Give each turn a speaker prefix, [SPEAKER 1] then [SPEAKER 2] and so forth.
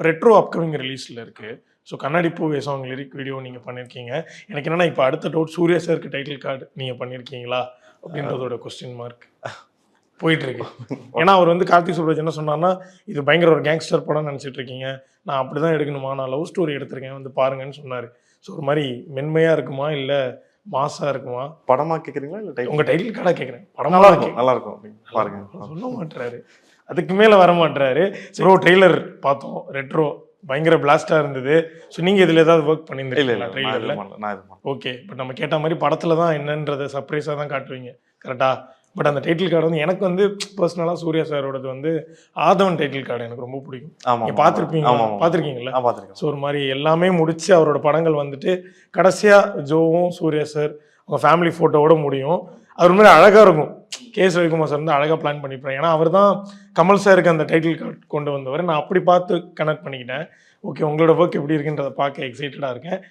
[SPEAKER 1] Retro upcoming ரிலீஸில் இருக்குது. So கண்ணாடி பூவே சாங் லிரிக் வீடியோ நீங்கள் பண்ணியிருக்கீங்க. எனக்கு என்னென்னா இப்போ அடுத்த டவுட், சூர்யா சாருக்கு டைட்டில் கார்டு நீங்கள் பண்ணியிருக்கீங்களா அப்படின்றதோட கொஸ்டின் மார்க் போயிட்டுருக்கு. ஏன்னா அவர் வந்து கார்த்திக் சுப்ராஜ் என்ன சொன்னார்னா, இது பயங்கர ஒரு கேங்ஸ்டர் படம்னு நினச்சிட்டு இருக்கீங்க, நான் அப்படி தான் எடுக்கணுமா, நான் லவ் ஸ்டோரி எடுத்திருக்கேன் வந்து பாருங்கன்னு சொன்னார். ஸோ ஒரு மாதிரி மென்மையாக இருக்குமா இல்லை மாசாக இருக்குமா?
[SPEAKER 2] படமா கேட்குறீங்களா இல்லை
[SPEAKER 1] உங்கள் டைட்டில் கார்டாக கேட்குறேன்.
[SPEAKER 2] நல்லா இருக்கும், நல்லா இருக்கும் பாருங்க.
[SPEAKER 1] சொல்ல மாட்டுறாரு, அதுக்கு மேலே வர மாட்டுறாரு. ஸோ ட்ரெய்லர் பார்த்தோம், ரெட்ரோ பயங்கர பிளாஸ்டாக இருந்தது. ஸோ நீங்கள் இதில் ஏதாவது ஒர்க் பண்ணியிருந்தீங்களா ட்ரெய்லரில்? ஓகே, பட் நம்ம கேட்ட மாதிரி படத்தில் தான் என்னன்றதை சர்ப்ரைஸாக தான் காட்டுவீங்க, கரெக்டாக? பட் அந்த டைட்டில் கார்டு வந்து எனக்கு வந்து பர்சனலாக சூர்யா சாரோடது வந்து ஆதவன் டைட்டில் கார்டு எனக்கு ரொம்ப பிடிக்கும். நீங்கள் பார்த்துருக்கீங்களா? ஸோ ஒரு மாதிரி எல்லாமே முடிச்சு அவரோட படங்கள் வந்துட்டு கடைசியாக ஜோவும் சூர்யா சார் அவங்க ஃபேமிலி ஃபோட்டோவோட முடியும். அது மாதிரி அழகாக இருக்கும். கே.எஸ். ரவிக்குமார் சார் வந்து அழகாக பிளான் பண்ணியிருப்பேன். ஏன்னா அவர் தான் கமல் சாருக்கு அந்த டைட்டில் கார்டு கொண்டு வந்தவர். நான் அப்படி பார்த்து கனெக்ட் பண்ணிக்கிட்டேன். ஓகே, உங்களோட ஒர்க் எப்படி இருக்குன்றதை பார்க்க எக்ஸைட்டடாக இருக்கேன்.